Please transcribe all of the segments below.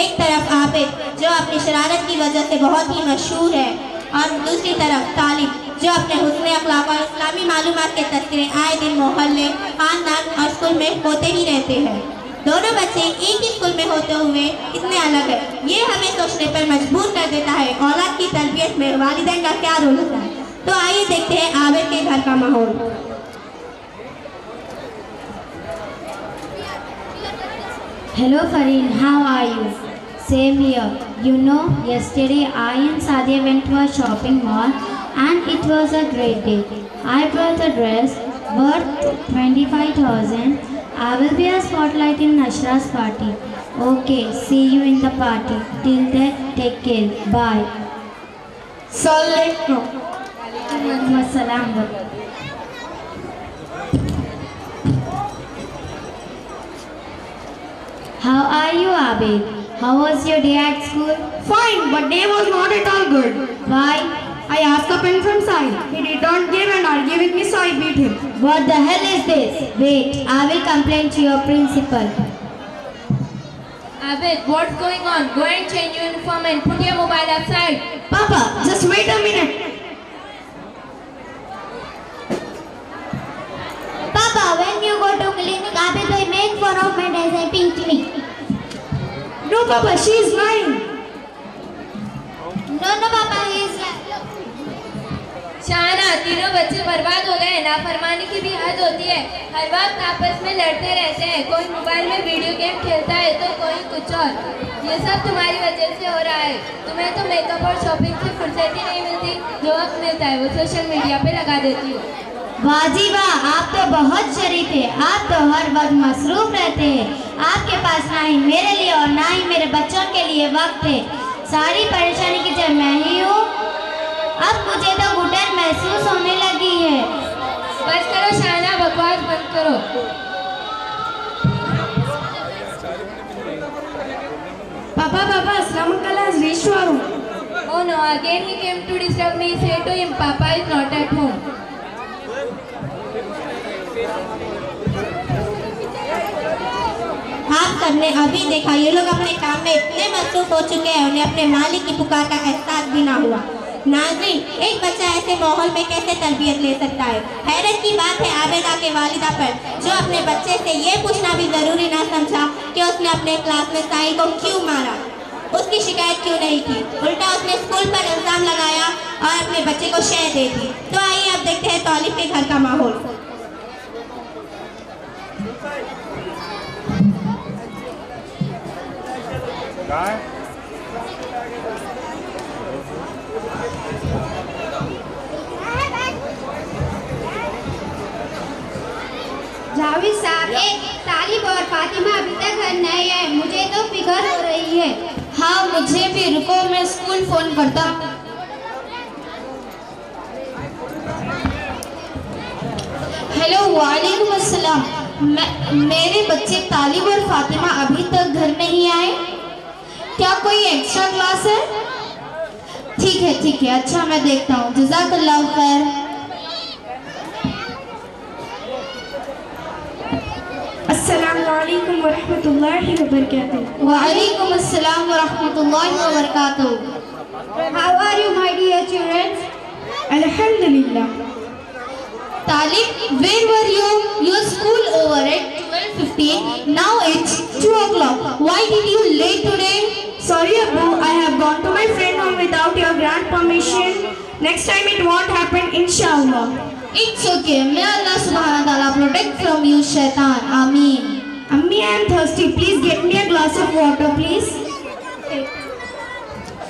एक तरफ आबिद जो अपनी शरारत की वजह से बहुत ही मशहूर है और दूसरी तरफ तालिब जो अपने हुस्न अखलाक और इस्लामी मालूमात के तस्करे आए दिन मोहल्ले, खानदान और स्कूल में होते ही रहते हैं। दोनों बच्चे एक ही स्कूल में होते हुए इतने अलग है, ये हमें सोचने पर मजबूर कर देता है औलाद की तरबियत में वालिदैन का क्या रोल होता है। तो आइए देखते हैं आबिद के घर का माहौल। Hello Fareen, how are you? Same here. You know, yesterday I and Sadia went to a shopping mall and it was a great day. I bought a dress worth 25,000. I will be a spotlight in Nashra's party. Okay, see you in the party. Till then, take care. Bye. Assalamualaikum. Wassalam. How are you, Abid? How was your day at school? Fine, but day was not at all good. Why? I asked a pen from Sai. He did not give and argued with me, so I beat him. What the hell is this? Wait, I will complain to your principal. Abid, what's going on? Go and change your uniform and put your mobile outside. Papa, just wait a minute. Papa, when you go to clinic, Abid will make fun of my dress and pinch me. No, Papa, she is mine. No, Papa, he is शाना, तीनों बच्चे बर्बाद हो गए। नाफरमानी की भी हद होती है। हर वक्त आपस में लड़ते रहते हैं। कोई मोबाइल में वीडियो गेम खेलता है तो कोई कुछ और। ये सब तुम्हारी वजह से हो रहा है। तुम्हें तो मेकअप और शॉपिंग से फुर्सत ही नहीं मिलती। जो वक्त मिलता है वो सोशल मीडिया पे लगा देती हो। वाह जी वाह, आप तो बहुत शरीफ है। आप तो हर वक्त मसरूफ रहते हैं। आपके पास ना ही मेरे लिए और ना ही मेरे बच्चों के लिए वक्त है। सारी परेशानी की जब मैं ही हूँ। अब मुझे तो घुटन महसूस होने लगी है। बस करो शाना, बकवास बंद करो। Papa, Islamic class has reached our room. Oh no, again he came to disturb me. Say to him, Papa is not at home. आप सबने अभी देखा ये लोग अपने काम में इतने मसरूफ हो चुके हैं उन्हें अपने मालिक की पुकार का एहसास भी ना हुआ। नाज़रीन, एक बच्चा ऐसे माहौल में कैसे तरबियत ले सकता है। हैरत की बात है आबिदा के वालिदा पर, जो अपने बच्चे से ये पूछना भी ज़रूरी ना समझा कि उसने अपने क्लास में साई को क्यों मारा, उसकी शिकायत क्यों नहीं की। उल्टा उसने स्कूल पर इल्ज़ाम लगाया और अपने बच्चे को शह दे दी। तो आइए अब देखते हैं तालिब के घर का माहौल। जावेद साहब, तालिब और फातिमा अभी तक घर नहीं है। मुझे तो फिक्र हो रही है। हाँ, मुझे भी। रुको, मैं स्कूल फोन करता। हेलो, वालेकुम अस्सलाम। मेरे बच्चे तालिब और फातिमा अभी तक घर नहीं आए। क्या कोई एक्स्ट्रा क्लास है? ठीक है, अच्छा मैं देखता हूँ। जज़ाकल्लाह खैर। अस्सलामुअलैकुम वरहमतुल्लाहि वबरकातुहू। वालेकुम अस्सलाम वरहमतुल्लाहि वबरकातुहू। How are you, my dear children? Alhamdulillah. Talib, where were you? Your school over at 12:15. Now it's 2 o'clock. Why did you late today? Sorry, Abu. I have gone to my friend home without your grand permission. Next time it won't happen, inshallah. It's okay. May Allah subhanahu wa ta'ala protect from you, shaitan. Ameen. Ammi, I am thirsty. Please get me a glass of water, please.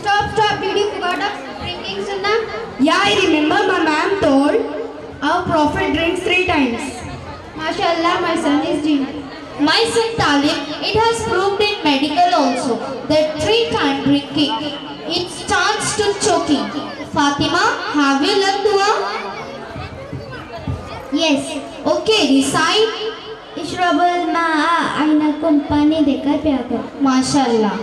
Stop. Did you forget of drinking sunnah? Yeah, I remember my ma'am told our prophet drinks 3 times. MashaAllah, my son is drinking. My son Talib, it has proved in medical also that 3-time drinking it starts to choking. Fatima, have you learned dua? Yes. Okay, recite. इशरबुल मा'a आइनकुम, पानी देकर प्या करो। माशाल्लाह।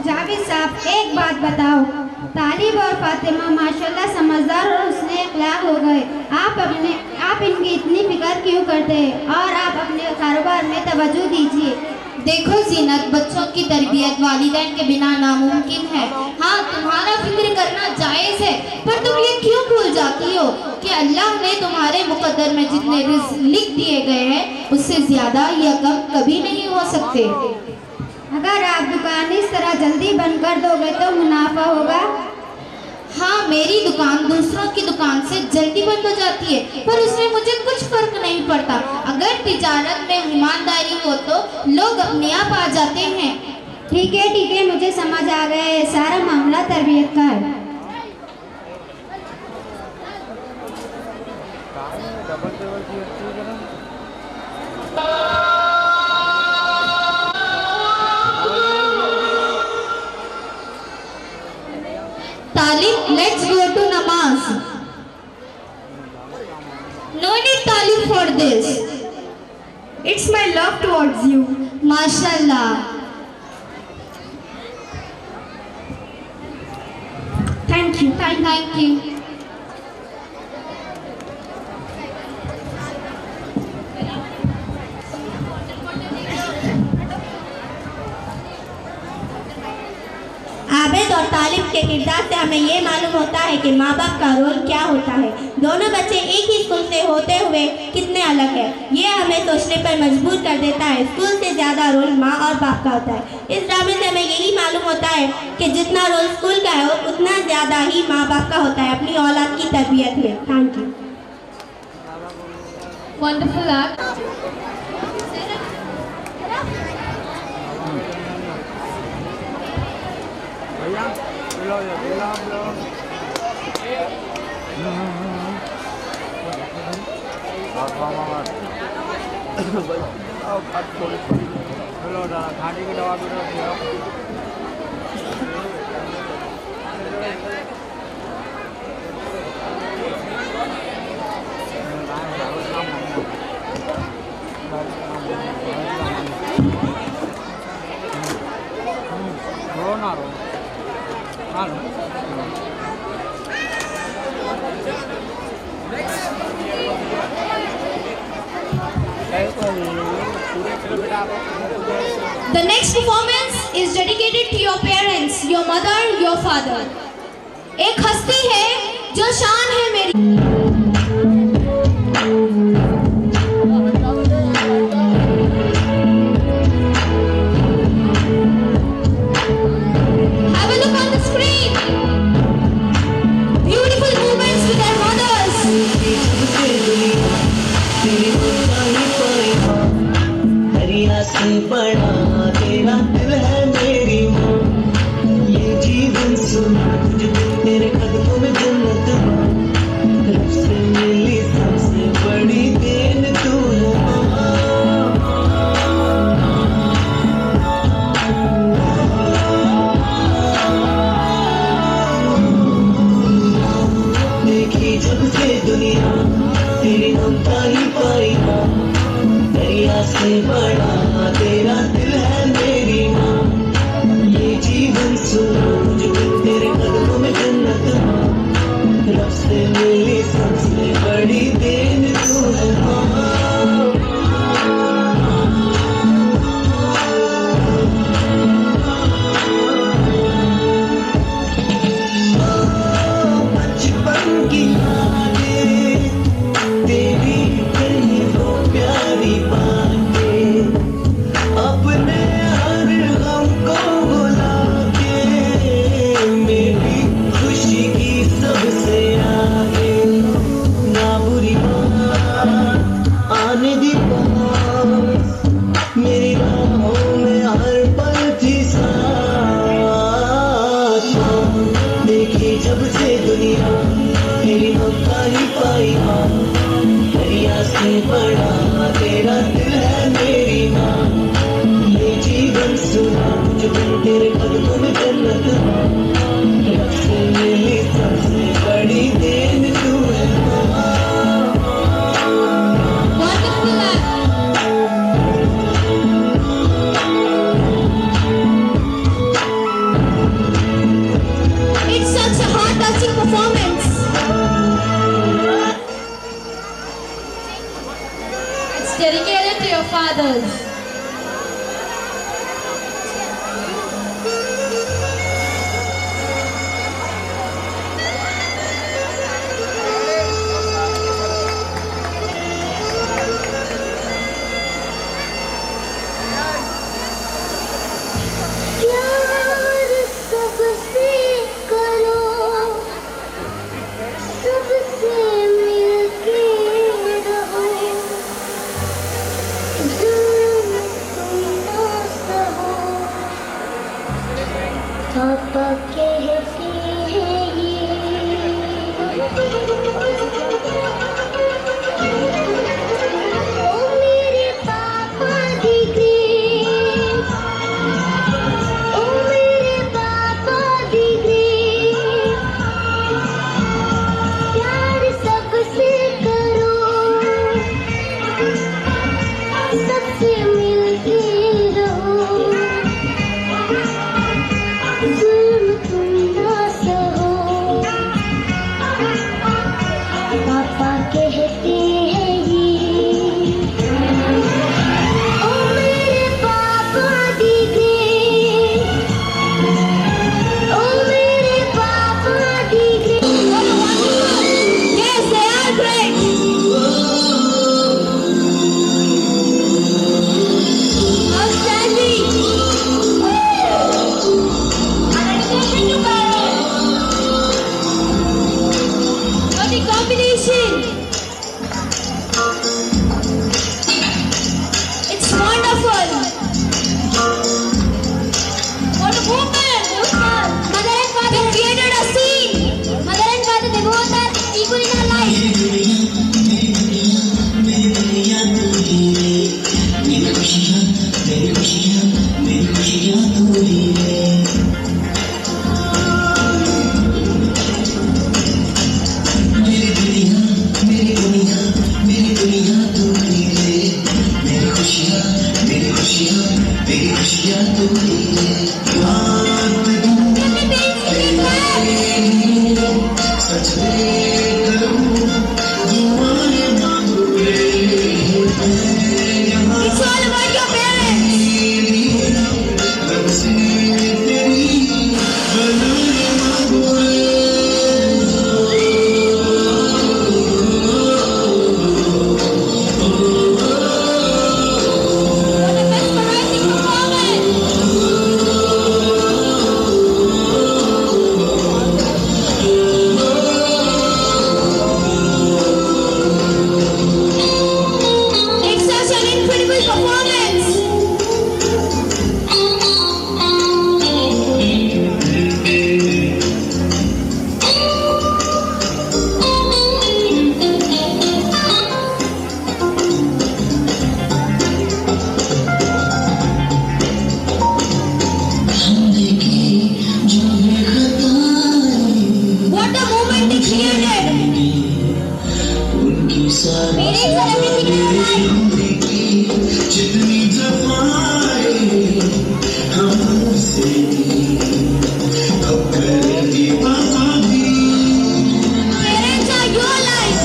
जावेद साहब, एक बात बताओ। तालिब और फातिमा माशाल्लाह समझदार और हुस्ने अखलाक हो गए। आप इनकी इतनी फिक्र क्यों करते हैं और आप अपने कारोबार में तवज्जो दीजिए। देखो जीनत, बच्चों की तरबियत वालिदैन के बिना नामुमकिन है। हाँ, तुम्हारा फिक्र करना जायज़ है, पर तुम ये क्यों भूल जाती हो कि अल्लाह ने तुम्हारे मुकद्दर में जितने रिज़्क लिख दिए गए हैं उससे ज़्यादा या कम कभी नहीं हो सकते। अगर आप दुकान इस तरह जल्दी बंद कर दोगे तो मुनाफा होगा। हाँ, मेरी दुकान दूसरों की दुकान से जल्दी बंद हो जाती है, पर उसमें मुझे कुछ फर्क नहीं पड़ता। अगर तिजारत में ईमानदारी हो तो लोग अपने आप आ जाते हैं। ठीक है, मुझे समझ आ गया है, सारा मामला तरबियत का है। तालिब, let's go to namaz. No need Talib for this. It's my love towards you. माशाल्लाह. Thank you. Thank you. Abid और तालिब के किरदार से हमें ये मालूम होता है कि माँ बाप का रोल क्या होता है। दोनों बच्चे एक ही स्कूल से होते हुए कितने अलग हैं, ये हमें सोचने पर मजबूर कर देता है। स्कूल से ज़्यादा रोल माँ और बाप का होता है। इस ड्रामे से हमें यही मालूम होता है कि जितना रोल स्कूल का है उतना ज़्यादा ही माँ बाप का होता है अपनी औलाद की तरबियत में। Thank you. Wonderful art. The next performance is dedicated to your parents, your mother, your father. एक हस्ती है जो शान है मेरी। Have a look on the screen. Beautiful movements with their mothers. दरिया से बड़ा तेरा दिल है मेरी माँ, ये जीवन सुना तुझे तेरे कदमों में जन्नत माँ, रब से मिली सबसे बड़ी देन तू है माँ। देखी जब से दुनिया तेरी ममता ही पाई माँ, दरिया से बड़ा तेरा दिल है मेरी माँ। तेरी खुशियाँ तो हाथ दूँ सच में करूँ दुआएं मांगू It's all about your parents. रब से तेरी बनाए मांगू It's such an incredible performance. What a moment they created. उनकी सारी Meaning for everything in your life. जिंदगी जितनी दफाए हमसे अब करेंगे पापा भी Parents are your life.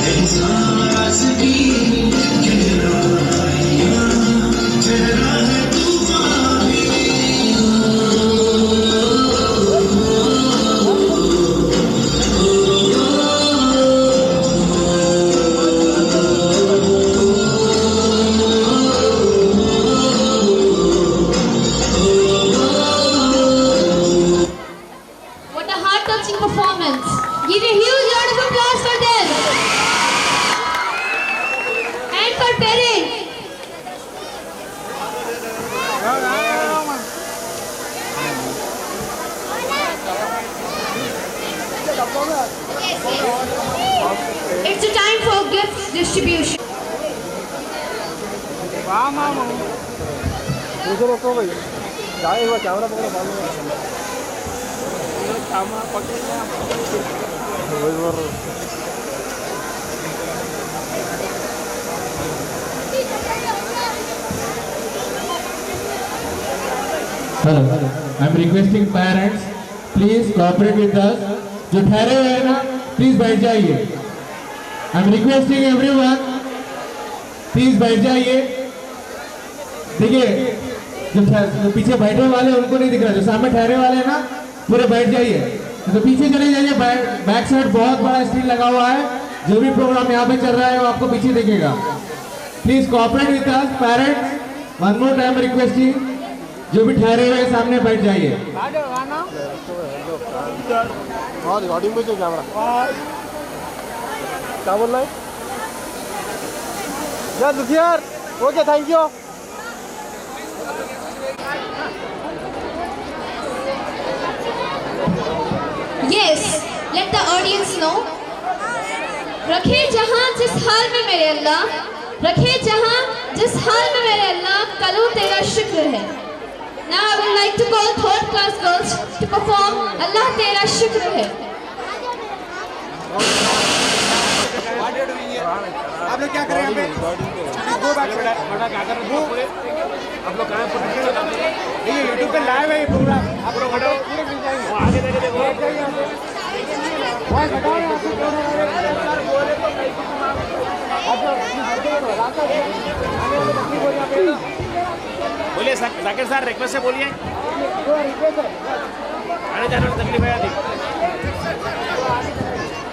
एहसास की गहराइयाँ ठहरा है तूफान What a heart-touching performance. Give a huge round of applause for them. And for parents. It's a time for gift distribution. Hello, I'm requesting parents, please cooperate with us. जो ठहरे हुए हैं ना, प्लीज बैठ जाइए. I'm requesting everyone, प्लीज बैठ जाइए. देखिए, जो पीछे बैठे वाले हैं उनको नहीं दिख रहा, जो सामने ठहरे वाले हैं ना, पूरे बैठ जाइए. तो पीछे चले जाइए. बैक साइड बहुत बड़ा स्क्रीन लगा हुआ है. जो भी प्रोग्राम यहाँ पे चल रहा है वो आपको पीछे दिखेगा. Please cooperate with us parents. One more time requesting, जो भी ठहरे हुए सामने बैठ जाइए. क्या बोल रहा है यार दुखियार. Okay, thank you. Yes, let the audience know. रखे जहां जिस हाल में मेरे अल्लाह, रखे जहां जिस हाल में मेरे अल्लाह, करूं तेरा शुक्र है. Now I would like to call third class girls to perform अल्लाह तेरा शुक्र है. आप लोग क्या कर रहे हैं यहाँ पे? दो बात बड़ा क्या कर रहे हो? आप लोग कहाँ पर? ये यूट्यूब पे लाइव है ये प्रोग्राम. आप लोग हटाओ, पूरे मिल जाएंगे. वो आगे देखो, देखो हटाओ यहाँ से. बोलिए जाकिर सर, रिक्वेस्ट से बोलिए. आने जाने में तकलीफ है आदि.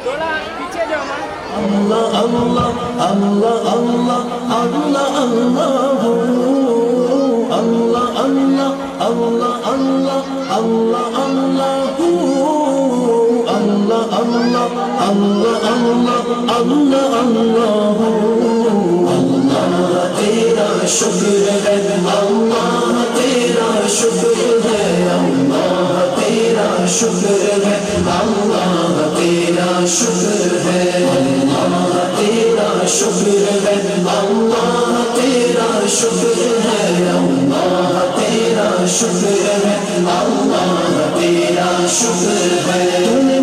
थोड़ा पीछे जाओ. अल्लाह अल्लाह अल्लाह अल्लाह अल्लाह अल्लाह अल्लाह अल्लाह अल्लाह अल्लाह अल्लाह अल्लाह अल्लाह अल्लाह अल्लाह अल्लाह अल्लाह तेरा शुक्र है. अल्लाह तेरा शुक्र है. अल्लाह तेरा शुक्र है. अल्लाह तेरा शुक्र है. अल्लाह तेरा शुक्र है. अल्लाह तेरा शुक्र है. अल्लाह तेरा शुक्र है. अल्लाह तेरा शुक्र है. तूने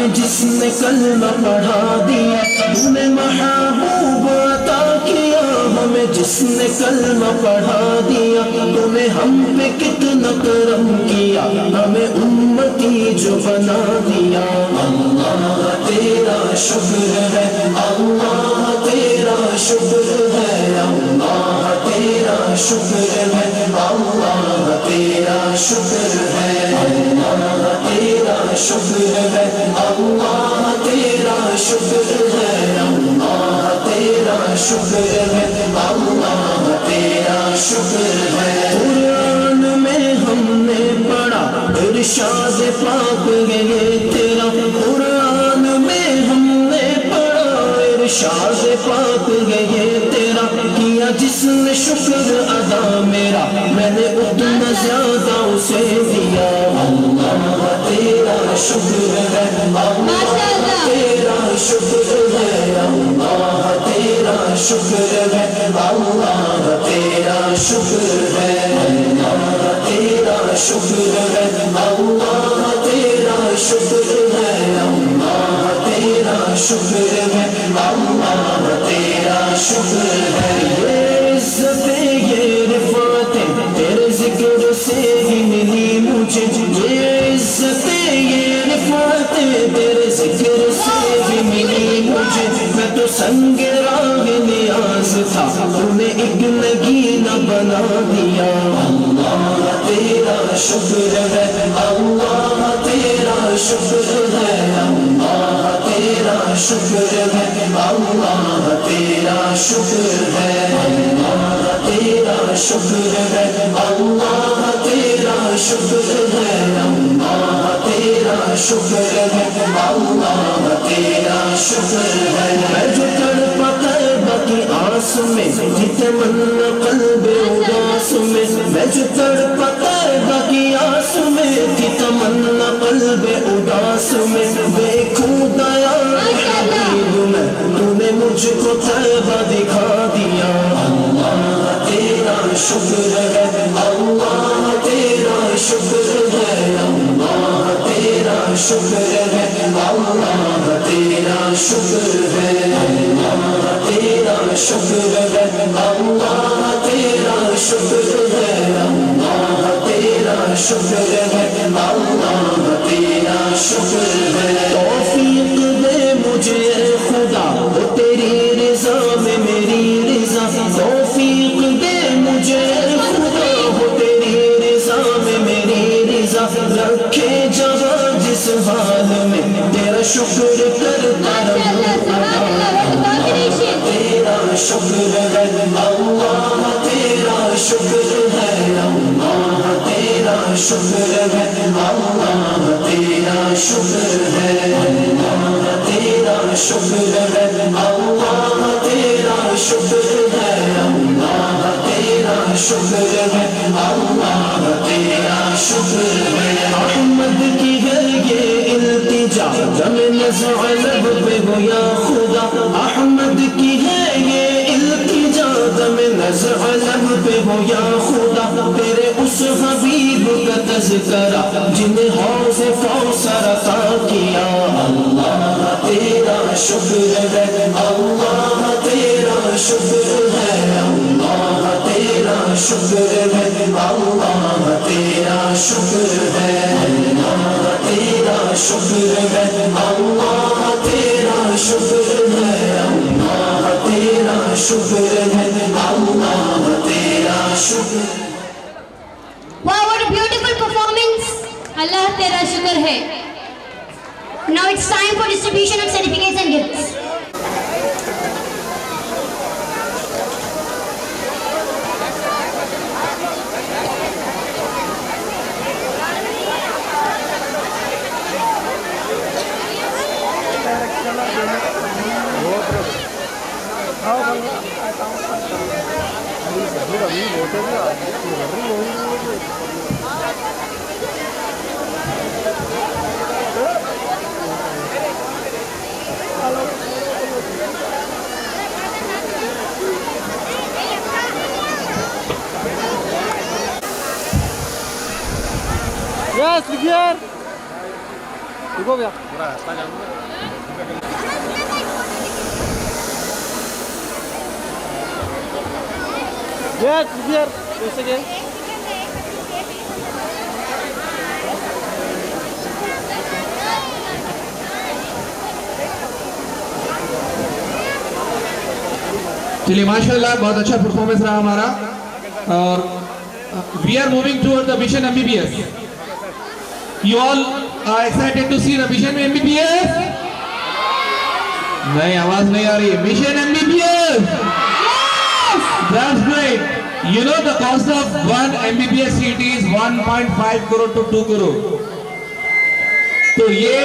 हमें जिसने कलमा पढ़ा दिया, तूने महबूब अता किया। हमें जिसने कलमा पढ़ा दिया, तूने हम पे कितना करम किया, हमें उम्मती जो बना दिया। अल्लाह तेरा शुक्र है, अल्लाह तेरा शुक्र है, अल्लाह तेरा शुक्र है, अल्लाह तेरा शुक्र है, अल्लाह तेरा शुक्र है, अल्लाह तेरा शुक्र है, अल्लाह तेरा शुक्र है, अल्लाह तेरा शुक्र है। कुरान में हमने पढ़ा इरशाद पाक है ये तेरा, कुरान में हमने पढ़ा इरशाद पाक है ये तेरा। किया जिसने शुक्र अदा मेरा, मैंने उतना ज्यादा उसे दिया। अल्लाह तेरा शुक्र है, अल्लाह तेरा शुक्र है, अल्लाह तेरा शुक्र है, अल्लाह तेरा शुक्र है, अल्लाह तेरा शुक्र है, अल्लाह तेरा शुक्र है, अल्लाह तेरा शुक्र है, अल्लाह तेरा शुक्र है। ये इज्जतें ये रिफ़ातें तेरे जिक्र से ही मिली मुझे, ये इज्जतें ये रिफ़ातें तेरे जिक्र से ही मिली मुझे। मैं तो संगे राग नियाज़ था, तूने एक नगीना बना दिया। अल्लाह तेरा शुक्र है, अल्लाह तेरा शुक्र है, अल्लाह तेरा शुक्र है, अल्लाह तेरा शुक्र है, अल्लाह तेरा शुक्र है, अल्लाह तेरा शुक्र है, अल्लाह तेरा शुक्र है, अल्लाह तेरा शुक्र है। मैं जो तड़पा तैबा की आस में, थी तमन्ना क़ल्बे उदास में। मैं जो तड़पा तैबा की आस में, थी तमन्ना क़ल्बे उदास में। देखूं दया हबीब में, तूने मुझको तैबा दिखा दिया। अल्लाह तेरा शुक्र है, अल्लाह तेरा शुक्र है, अल्लाह तेरा शुक्र है, अल्लाह तेरा शुक्र है, अल्लाह तेरा शुक्र है, अल्लाह तेरा शुक्र है, अल्लाह तेरा शुक्र है, अल्लाह तेरा शुक्र है। तौफीक दे मुझे खुदा, वो तेरी रिज़ा में मेरी रिज़ा। तौफीक दे मुझे खुदा, वो तेरी रिज़ा में मेरी रिज़ा। रखे जहाँ जिस हाल में, तेरा शुक्र करता तेरा शुक्र है, अल्लाह तेरा शुक्र है, अल्लाह तेरा शुक्र है, अल्लाह तेरा शुक्र है, अल्लाह तेरा शुक्र है, अल्लाह तेरा शुक्र है, अल्लाह तेरा शुक्र है, अल्लाह तेरा शुक्र है। अहमद की है ये इल्तिजा, जब नज़र लब पे हो या खुदा। अहमद की है ये इल्तिजा, जब नज़र लब पे हो या खुदा। तेरे उस हबीब का तज़किरा, जिन्हें हौज़ कौसर अता किया। अल्लाह तेरा शुक्र है, अल्लाह तेरा शुक्र है, अल्लाह तेरा शुक्र है, अल्लाह तेरा शुक्र है, अल्लाह तेरा शुक्र है, अल्लाह तेरा शुक्र है, अल्लाह तेरा शुक्र है, अल्लाह तेरा शुक्र। Wow, what a beautiful performance! अल्लाह तेरा शुक्र है। Now it's time for distribution of certificates and gifts. Yes, here. ठीक हो गया पूरा रास्ता जाऊंगा यार कैसे गए चलिए माशाल्लाह बहुत अच्छा परफॉर्मेंस रहा हमारा और we are moving toward the mission MBBS you all are excited to see the mission MBBS नहीं आवाज नहीं आ रही mission MBBS that's great you know the cost of one MBBS seat is 1.5 crore to 2 crore तो ये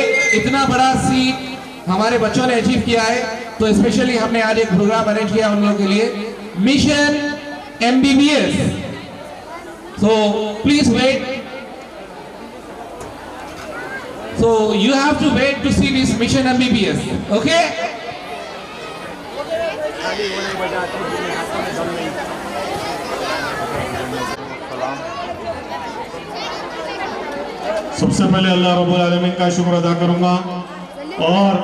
इतना बड़ा सीट हमारे बच्चों ने अचीव किया है तो स्पेशली हमने आज एक प्रोग्राम अरेंज किया उन लोगों के लिए mission MBBS so please wait so you have to wait to see this mission MBBS okay सबसे पहले अल्लाह रब्बुल आलमीन का शुक्र अदा करूंगा और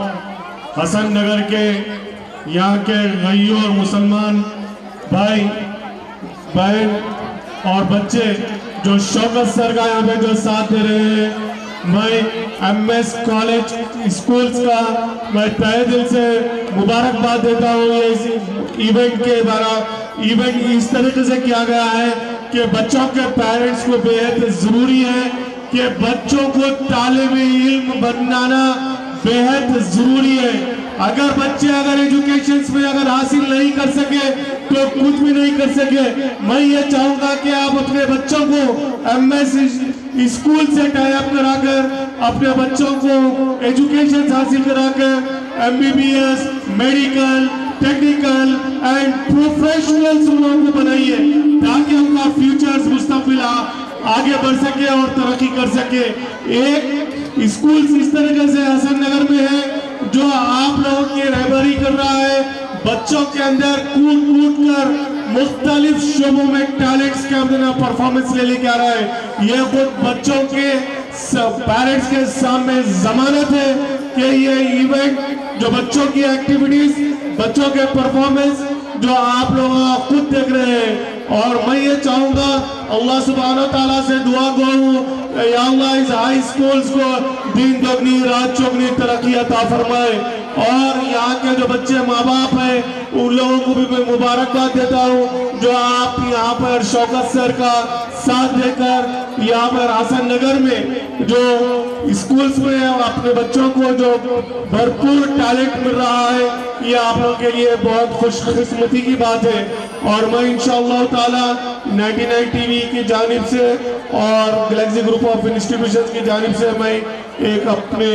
हसन नगर के यहाँ के गैयों और मुसलमान भाई बहन और बच्चे जो शौकत सर का यहाँ पे जो साथ दे रहे हैं मैं एमएस कॉलेज स्कूल्स का मैं तहे दिल से मुबारकबाद देता हूँ ये इस इवेंट के द्वारा इवेंट इस तरीके से किया गया है कि बच्चों के पेरेंट्स को बेहद जरूरी है कि बच्चों को तालिब इल्म बनाना बेहद जरूरी है अगर बच्चे अगर एजुकेशन में अगर हासिल नहीं कर सके तो कुछ भी नहीं कर सके मैं ये चाहूंगा कि आप अपने बच्चों को एमएस स्कूल से टाई अप कराकर अपने बच्चों को एजुकेशन हासिल कराकर MBBS medical technical and professionals लोगों को बनाइए ताकि उनका फ्यूचर्स मुस्तकबिल आगे बढ़ सके और तरक्की कर सके एक स्कूल इस तरीके से हसन नगर में है जो आप लोगों की रहबरी कर रहा है बच्चों के अंदर कूद कर मुख्तलिफ शोबों में टैलेंट्स के अंदर परफॉर्मेंस लेके आ रहा है ये खुद बच्चों के पेरेंट्स के सामने जमानत है कि ये इवेंट जो बच्चों की एक्टिविटीज बच्चों के परफॉर्मेंस जो आप लोग खुद देख रहे हैं और मैं ये चाहूंगा अल्लाह सुब्हानहू ताला से दुआ करूं या अल्लाह इस हाई स्कूल्स को दिन दोगुनी रात चौगुनी तरक्की अता फरमाए और यहाँ के जो बच्चे माँ बाप हैं उन लोगों को भी मैं मुबारकबाद देता हूँ जो आप यहाँ पर शौकत सर का साथ देकर यहाँ पर हसन नगर में जो स्कूल्स में अपने बच्चों को जो भरपूर टैलेंट मिल रहा है ये आप लोगों के लिए बहुत खुशकिस्मती की बात है और मैं इंशाअल्लाह ताला 99 टीवी की जानिब से और गैलेक्सी ग्रुप ऑफ इंस्टीट्यूशंस की जानिब से मैं एक अपने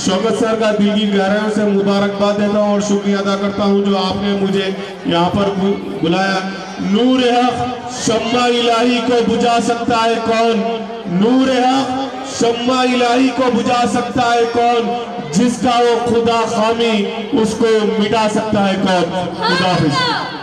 शौकत सर का दिल की गहराइयों से मुबारकबाद देता हूँ और शुक्रिया अदा करता हूँ जो आपने मुझे यहाँ पर बुलाया नूर हक शम्मा इलाही को बुझा सकता है कौन नूर हक शम्मा इलाही को बुझा सकता है कौन जिसका वो खुदा खामी उसको मिटा सकता है कौन खुदा हाफिज़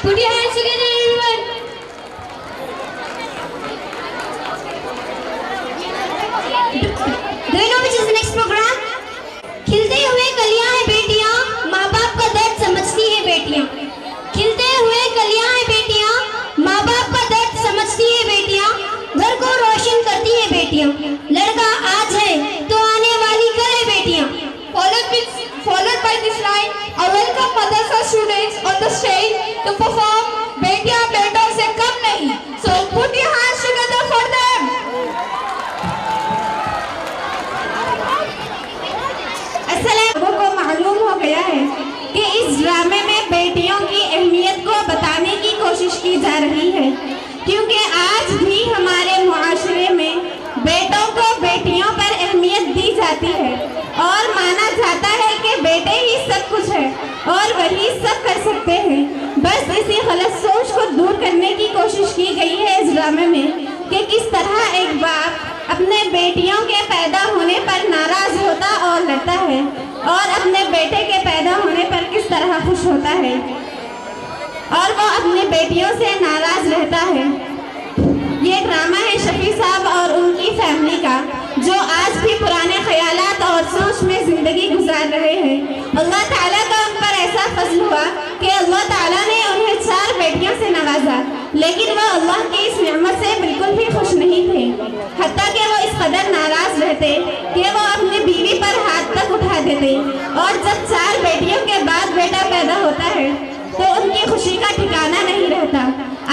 Put your hands together, everyone. Do you know which is the next program? खिलते हुए कलियां हैं बेटियां, माँ बाप का दर्द समझती है बेटियां। खिलते हुए कलियां हैं बेटियां, माँ बाप का दर्द समझती है बेटियां। घर को रोशन करती है बेटियां। लड़का आज है तो आने वाली कल है बेटियां। Followed by this line, I welcome madrasa students on the stage to perform बेटियां बेटों से कम नहीं. So put your hands together for them. लोगों को मालूम हो गया है कि इस ड्रामे में बेटियों की अहमियत को बताने की कोशिश की जा रही है क्योंकि आज भी हमारे मुआशरे में बेटों को बेटियों पर अहमियत दी जाती है और माना जाता है कि बेटे ही सब कुछ है और वही सब कर सकते हैं। बस इसी गलत सोच को दूर करने की कोशिश की गई है इस ड्रामे में कि किस तरह एक बाप अपने बेटियों के पैदा होने पर नाराज होता और लड़ता है और अपने बेटे खुश होता है और वो अपनी बेटियों से नाराज रहता है। ये ड्रामा है शफी साहब और उनकी फैमिली का, जो आज भी पुराने ख्यालात और सोच में ज़िंदगी गुजार रहे हैं। अल्लाह ताला का उन पर ऐसा फजल हुआ कि अल्लाह ताला ने उन्हें 4 बेटियों से नवाजा, लेकिन वह अल्लाह की इस नेमत से बिल्कुल भी खुश नहीं थे। हत्ता कि वो इस कदर नाराज रहते कि वो अपनी बीवी पर हाथ तक उठा देते, और जब 4 बेटियों के बाद बेटा पैदा होता है तो उनकी खुशी का ठिकाना नहीं रहता।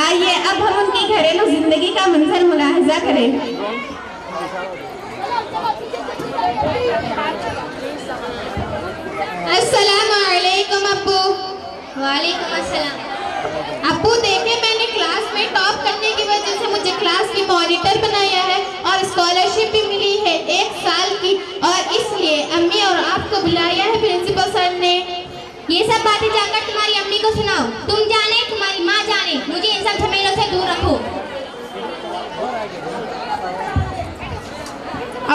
आइए अब हम उनकी घरेलू जिंदगी का मंजर मुलाहिजा करें। अस्सलामु अलैकुम अब्बू। वालेकुम अस्सलाम। अब्बू देखे, मैंने क्लास में टॉप करने की वजह से मुझे क्लास की मॉनिटर बनाया है और स्कॉलरशिप भी मिली है 1 साल की, और इसलिए अम्मी और आपको बुलाया है प्रिंसिपल सर ने। ये सब बातें जाकर तुम्हारी अम्मी को सुनाओ। तुम जाने, तुम्हारी माँ जाने, मुझे इन सब झमेलों से दूर रखो।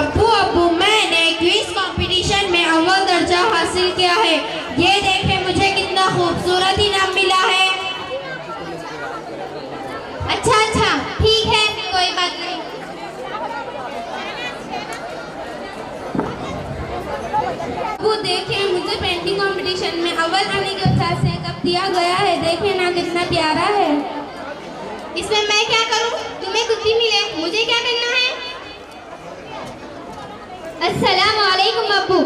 अब्बू मैंने क्विज कंपटीशन में अव्वल दर्जा हासिल किया है। ये देखें मुझे कितना खूबसूरत इनाम मिला है। अच्छा ठीक है, कोई बात नहीं। अब्बू देखें, मुझे पेंटिंग कंपटीशन में अव्वल आने के उत्साह से कप दिया गया है। देखें ना कितना प्यारा है। इसमें मैं क्या करूं? तुम्हें कुछ भी मिले, मुझे क्या करना है? अस्सलाम वालेकुम अब्बू।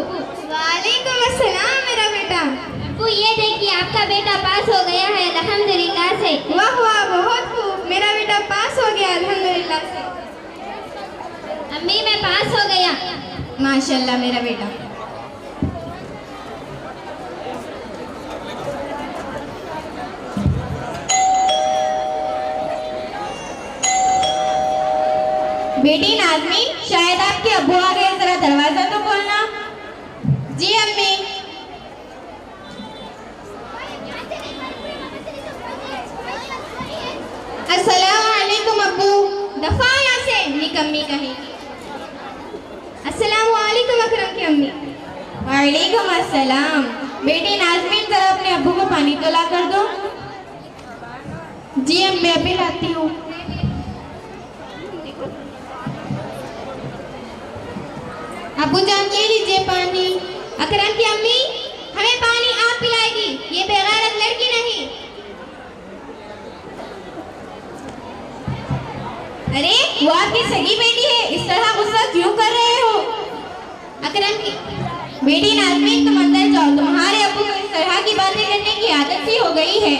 वालेकुम अस्सलाम मेरा बेटा। अब्बू ये देखिए, आपका बेटा पास हो गया है अल्हम्दुलिल्लाह से। वाह वाह, बहुत खूब, मेरा बेटा पास हो गया अल्हम्दुलिल्लाह से। अम्मी मैं पास हो गया। माशाल्लाह मेरा बेटा। बेटी नाज़मी, शायद आपके अब्बू आ गए, जरा दरवाजा तो खोलना। जी अम्मी। अस्सलाम वालेकुम अब्बू। दफा यहाँ से, निकम्मी कहेगी। अस्सलाम वालेकुम अकरम की अम्मी। वालेकुम अस्सलाम। बेटी नाज़मी, जरा अपने अब्बू को पानी तो ला कर दो। जी अम्मी, अभी लाती हूँ। अब्बू जान ये लीजिए पानी। अकरम की अम्मी, हमें पानी आप पिलाएगी, ये बेगैरत लड़की नहीं। अरे वो आपकी सगी बेटी है, इस तरह गुस्सा क्यों कर रहे हो? अकरम की बेटी नाज़मी, तुम अंदर जाओ, तुम्हारे अब्बू को इस तरह की बातें करने की आदत सी हो गई है।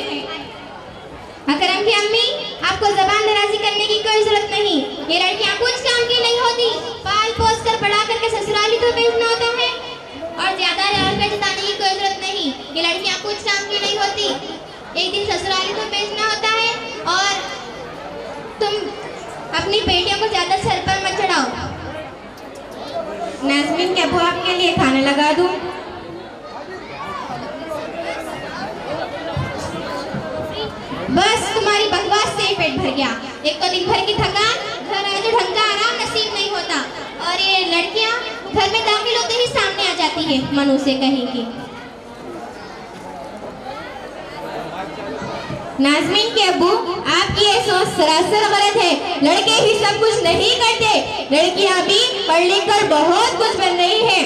अकरम की अम्मी, आपको जबान दराजी करने की कोई जरूरत नहीं। ये लड़कियां कुछ काम की नहीं होती। पाल पोस कर बड़ा करके ससुराली तो भेजना होता है, और ज्यादा लाल पे जताने की कोई जरूरत नहीं। ये लड़कियां कुछ काम की नहीं होती। एक दिन ससुराली तो भेजना होता है, और तुम अपनी बेटियों को ज्यादा सर पर मत चढ़ाओ। नाज़मीन के अब्बू आपके लिए खाना लगा दूं? बस तुम्हारी बकवास से ही पेट भर गया। एक तो दिन भर की थकान, घर आए तो ढंग का आराम नसीब नहीं होता, और ये लड़कियां घर में दाखिल होते ही सामने आ जाती है मनु से कहीं की। नाज़मीन के अब्बू, आपकी ये सोच सरासर गलत है। लड़के ही सब कुछ नहीं करते, लड़कियां भी पढ़ लिख कर बहुत कुछ बन रही है।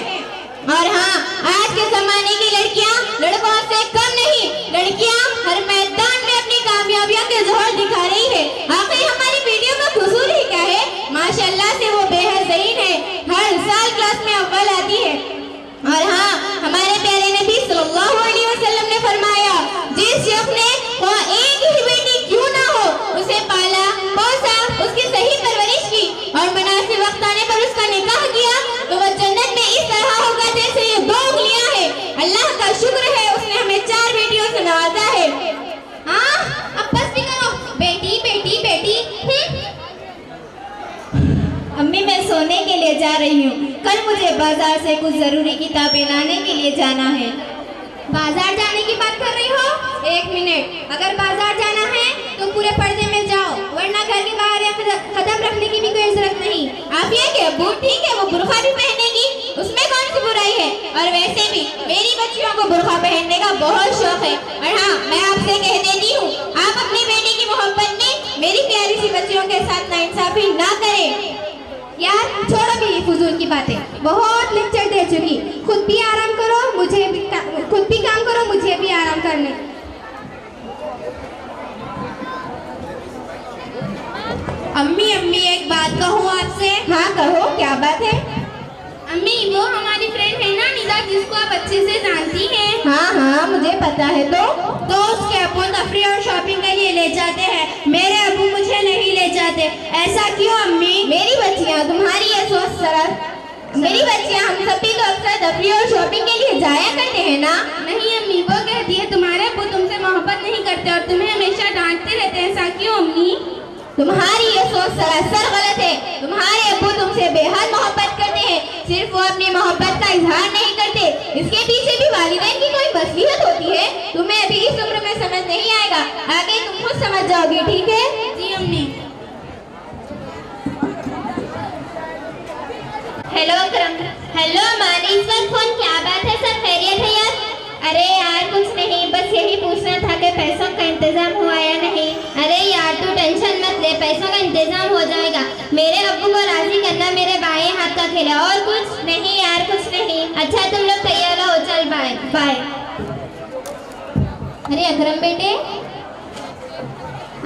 और हाँ, आज के जमाने की लड़कियां लड़कों से कम नहीं। लड़कियां हर मैदान में अपनी कामयाबियों के जोहर दिखा रही है। आखिर हमारी बेटियों का कसूर ही क्या है? माशाल्लाह से वो बेहद ज़हीन है, हर साल क्लास में अव्वल आती है। और हाँ, हमारे प्यारे नबी सल्लल्लाहु अलैहि वसल्लम ने फरमाया, जिस शख्स ने वो एक ही बेटी क्यों ना हो, उसे पाला पोसा, उसकी सही परवरिश की और मुनासिब वक्त आने पर उसका निकाह किया, तो वह जन्नत में इस तरह होगा जैसे ये 2 उंगलियां है। अल्लाह का शुक्र है, उसने हमें 4 बेटियों से नवाजा है। हाँ, अब बस भी करो, बेटी बेटी बेटी। अम्मी, मैं सोने के लिए जा रही हूँ। कल मुझे बाजार से कुछ जरूरी किताबें लाने के लिए जाना है। बाजार जाने की बात कर रही हो? 1 मिनट, अगर बाजार जाना है तो पूरे पर्दे में जाओ, वरना घर के बाहर या कदम रखने की भी कोई जरूरत नहीं। आप ये कि अब्बू ठीक है, वो बुर्का भी पहनेगी, उसमें कौन सी बुराई है? और वैसे भी मेरी बच्चियों को बुर्का पहनने का बहुत शौक है। और हाँ, मैं आपसे कह देती हूँ, आप अपनी बेटी की मोहब्बत में मेरी प्यारी सी बच्चियों के साथ नाइंसाफी ना करें। यार छोड़ो भी ये फजूल की बातें, बहुत लेक्चर दे चुकी। खुद भी आराम करो, मुझे भी खुद भी काम करो, मुझे भी आराम करने। अम्मी अम्मी एक बात कहूँ आपसे। हाँ कहो, क्या बात है? अम्मी, वो हमारी फ्रेंड है ना निदा, जिसको आप अच्छे से जानती हैं। हाँ हाँ मुझे पता है। तो उसके अब्बू तफरी और शॉपिंग के लिए ले जाते हैं, मेरे अब्बू मुझे नहीं ले जाते। ऐसा क्यों अम्मी? मेरी बच्चियाँ, तुम्हारी ये सोच मेरी बच्चियाँ हम सभी तो अक्सर तफरी और शॉपिंग के लिए जाया करते हैं ना। नहीं अम्मी, वो कहती है तुम्हारे अब्बू तुमसे मोहब्बत नहीं करते और तुम्हें हमेशा डांटते रहते हैं। ऐसा क्यों अम्मी? तुम्हारी ये सोच सरासर गलत है। तुम्हारे अब्बू तुमसे बेहद मोहब्बत करते हैं, सिर्फ वो अपनी मोहब्बत का इजहार नहीं करते, इसके पीछे भी वालिदैन की कोई मसलियत होती है। तुम्हें अभी इस उम्र में समझ नहीं आएगा, आगे तुम खुद समझ जाओगी, ठीक है? जी अम्मी। हेलो अकरम। हेलो मानी, इस वक्त फोन, क्या बात है? सब खैरियत है यार? अरे यार कुछ नहीं, बस यही पूछना था कि पैसों का इंतजाम हुआ या नहीं। अरे यार तू टेंशन मत ले, पैसों का इंतजाम हो जाएगा। मेरे अब्बू को राजी करना मेरे बाएं हाथ का खेल है, और कुछ नहीं यार, कुछ नहीं। अच्छा तुम लोग तैयार हो, चल बाय बाय। अरे अकरम बेटे,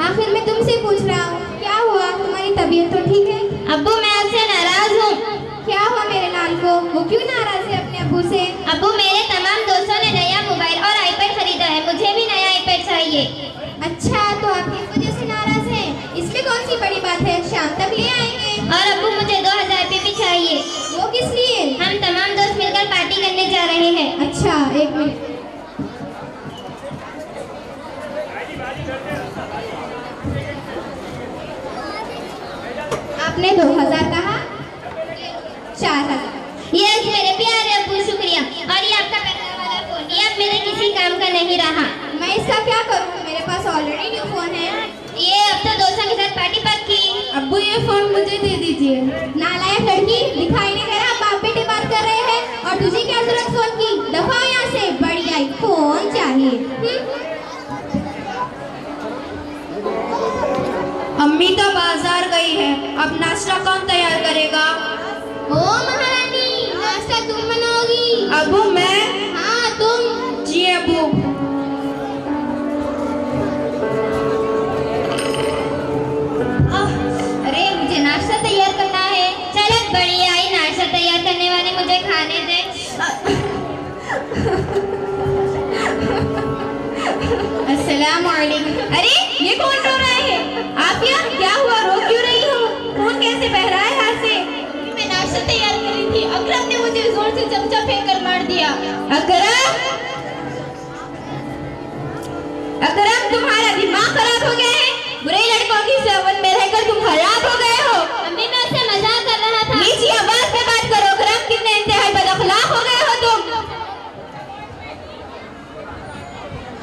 आखिर मैं तुमसे पूछ रहा हूँ, क्या हुआ? तुम्हारी तबीयत तो ठीक है? अब्बू मैं आपसे नाराज हूँ। क्या हुआ मेरे लाल को? वो क्यों नाराज है अपने अब्बू से? अब्बू मेरे तमाम दोस्तों ने नया मोबाइल और आईपैड खरीदा है, मुझे भी नया आईपैड चाहिए। अच्छा तो आप इस वजह से नाराज हैं? इसमें कौन सी बड़ी बात है, शाम तक ले आएंगे। और अब्बू मुझे 2000 रुपये भी चाहिए। वो किस लिए? हम तमाम दोस्त मिलकर पार्टी करने जा रहे हैं। अच्छा एक मिनट। आपने 2000 कहा? 4000। यस मेरे प्यारे अब्बू, शुक्रिया। और ये आपका पहला वाला फोन, ये अब मेरे किसी काम का नहीं रहा। मैं इसका क्या करूँ? मेरे पास ऑलरेडी न्यू फोन है। ये अब तो दोस्तों के साथ पार्टी पक्की। अब्बू ये फोन मुझे दे दीजिए। नालायक लड़की, दिखाई नहीं दे रहा बाप बेटे बात कर रहे हैं, और तुझे क्या जरूरत फोन की? दफा हो यहाँ से, बड़ी आई फोन चाहिए। अम्मी तो बाजार गई है, अब नाश्ता कौन तैयार करेगा? ओ महारानी, नाश्ता तुम बनाओगी? अबू मैं? हाँ तुम। जी अबू। अरे मुझे नाश्ता तैयार करना है। चलो बढ़िया आई, नाश्ता तैयार करने वाले मुझे खाने दे। अस्सलाम वालेकुम। अरे ये कौन रो रहा है? आफिया क्या हुआ, रो क्यों रही हो? खून कैसे बह रहा है हाथ से? मैं नाश्ता तैयार कर रही थी, अकरम ने मुझे जोर से चमचा फेंक कर मार दिया। अकरम, अकरम तुम्हारा दिमाग खराब हो गया है? बुरे लड़कों की सोबत में रहकर तुम खराब हो गए हो। अम्मी मैं उससे मजाक कर रहा था। नीची आवाज में बात करो अकरम, कितने इंतहाई बदअखलाक हो गए हो तुम।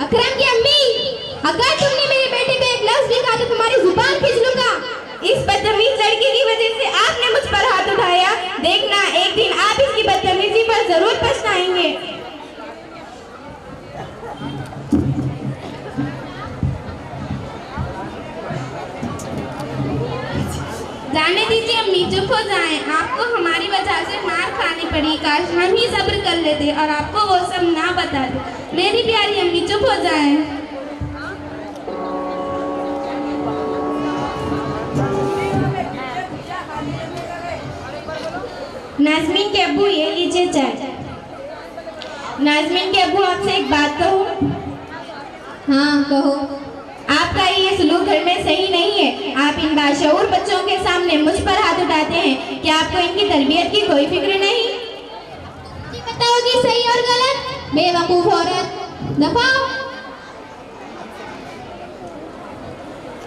अकरम की अम्मी, अगर तुमने मेरे बेटे पे एक लफ्ज लिखा तो तुम्हारी जुबान खींच लूंगा। इस बदतमीज लड़की की वजह से आपने मुझ पर हाथ उठाया, देखना एक दिन आप इसकी बदतमीजी पर जरूर पछताएंगे। जाने दीजिए अम्मी, चुप हो जाएं। आपको हमारी वजह से मार खानी पड़ी, काश हम ही सब्र कर लेते और आपको वो सब ना बताते। मेरी प्यारी अम्मी चुप हो जाएं। नाज़मीन के अब्बू ये लीजिए चाय। नाज़मीन के अब्बू आपसे एक बात कहूँ? हाँ कहो। आपका ये सलूक घर में सही नहीं है। आप इन बाशऊर बच्चों के सामने मुझ पर हाथ उठाते हैं, क्या आपको इनकी तरबियत की कोई फिक्र नहीं? बताओगी सही और गलत? बेवकूफ औरत, दफा।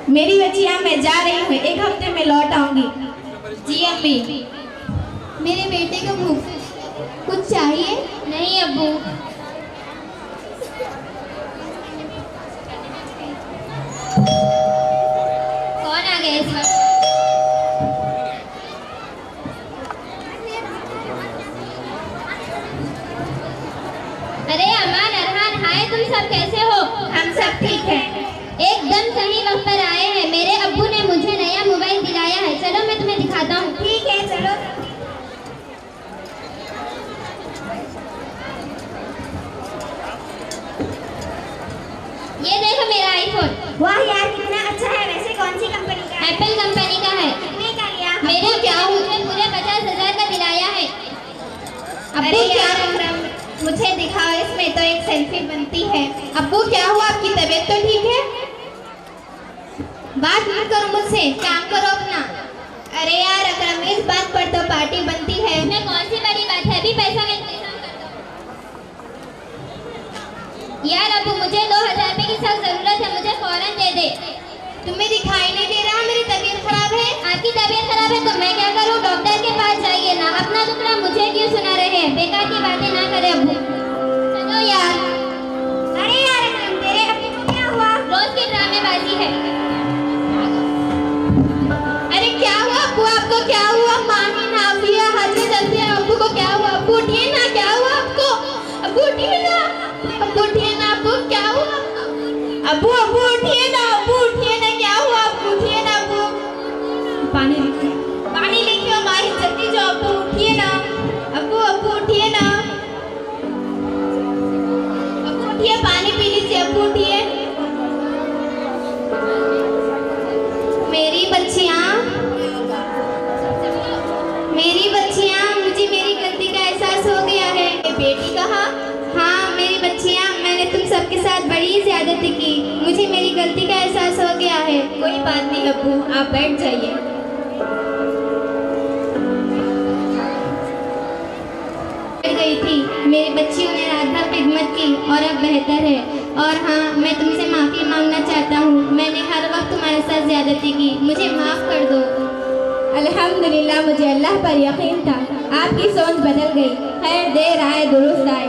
मेरी बच्चियाँ मैं जा रही हूँ, एक हफ्ते में लौट आऊंगी। जी अम्मी। मेरे बेटे को भूख कुछ चाहिए? नहीं अब्बू। कौन आ गया इस वक्त? अरे अमान, अरहान, हाय, तुम सब कैसे हो? हम सब ठीक हैं। एकदम सही वक्त पर आए हैं। मेरे अब्बू ने मुझे नया मोबाइल दिलाया है। चलो मैं तुम्हें दिखाता हूँ। ठीक है, चलो। ये देखो मेरा आईफोन। वाह यार, कितना अच्छा है। वैसे कौन सी कंपनी का है? एप्पल कंपनी का है। कितने का लिया? मेरे क्या मुझे पूरे 50,000 का दिलाया है। अरे यार अकरम, मुझे दिखाओ, इसमें तो एक सेल्फी बनती है। अब्बू क्या हुआ, आपकी तबीयत तो ठीक है? बात मत करो मुझसे, काम करो अपना। अरे यार अकरम, इस बात पर तो पार्टी बनती है। इसमें कौन सी बड़ी बात है? अभी पैसा का इंतजाम कर दो। यार अब्बू, मुझे 2,000 रुपए की सख्त जरूरत है, मुझे फौरन दे दे। तुम्हें दिखाई नहीं दे रहा मेरी तबीयत खराब है? आपकी तबीयत खराब है तो मैं क्या करूं? डॉक्टर के पास जाइए ना। अपना दुखड़ा मुझे क्यों सुना रहे हैं? बेकार की बातें ना करें अब्बू। चलो यार। अरे यार अकरम, तेरे अब्बू को क्या हुआ? रोज की ड्रामेबाजी है। अरे क्या हुआ अब्बू, आपको क्या हुआ? मानी नाफिया, हाथी चलती है। अब्बू को क्या हुआ? अब्बू उठिए ना, क्या हुआ आपको? अब्बू उठिए ना, अब्बू उठिए ना। अब्बू क्या हुआ? अब्बू अब्बू उठिए ना, अब्बू उठिए ना, क्या हुआ? अब्बू उठिए ना, अब्बू पानी लेके आओ माही, जल्दी जाओ। अब्बू उठिए ना, अब्बू अब्बू उठिए ना, अब्बू उठिए, पानी पी लीजिए। अब्बू उठिए। मेरी बच्चियाँ, मुझे मेरी गलती का एहसास हो गया है। बेटी कहा? हाँ मेरी बच्चियाँ, मैंने तुम सबके साथ बड़ी ज्यादती की। मुझे मेरी गलती का एहसास हो गया है। कोई बात नहीं अब्बू, आप बैठ जाइए। बैठ गई थी, मेरी बच्चियों ने रात भर खिदमत की और अब बेहतर है। और हाँ, मैं तुमसे माफ़ी मांगना चाहता हूँ। मैंने हर वक्त तुम्हारे साथ ज्यादती की, मुझे माफ़ कर दो। अल्हम्दुलिल्लाह, मुझे अल्लाह पर यकीन था। आपकी सोच बदल गई। खैर, देर आए दुरुस्त आए।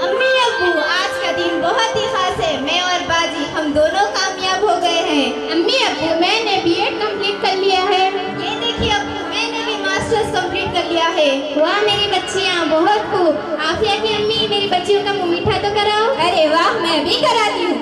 अम्मी अब्बू, आज का दिन बहुत ही खास है। मैं और बाजी हम दोनों कामयाब हो गए हैं। अम्मी अब्बू, मैंने बीएड कंप्लीट कर लिया है। ये देखिए अब्बू, मैंने भी मास्टर्स कंप्लीट कर लिया है। वाह मेरी बच्चियाँ, बहुत खूब। आफिया की अम्मी, मेरी बच्चियों का मुंह मीठा तो कराओ। अरे वाह, मैं भी कराती हूँ।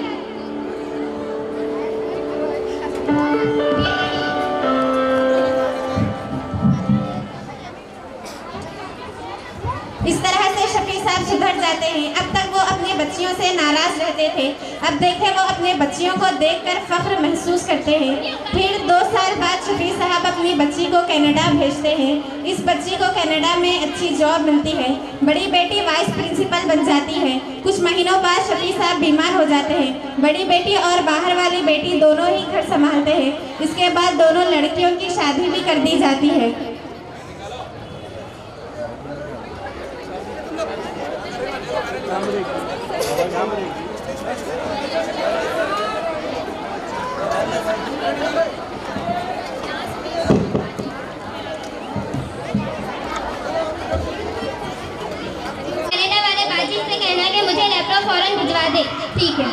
इस तरह से शफी साहब सुधर जाते हैं। अब तक वो अपनी बच्चियों से नाराज रहते थे, अब देखे वो अपने बच्चियों को देखकर फख्र महसूस करते हैं। फिर 2 साल बाद शफी साहब अपनी बच्ची को कनाडा भेजते हैं। इस बच्ची को कनाडा में अच्छी जॉब मिलती है। बड़ी बेटी वाइस प्रिंसिपल बन जाती है। कुछ महीनों बाद शफी साहब बीमार हो जाते हैं। बड़ी बेटी और बाहर वाली बेटी दोनों ही घर संभालते हैं। इसके बाद दोनों लड़कियों की शादी भी कर दी जाती है। कनाडा वाले बाजी से कहना कि मुझे लैपटॉप फौरन भिजवा दे। ठीक है।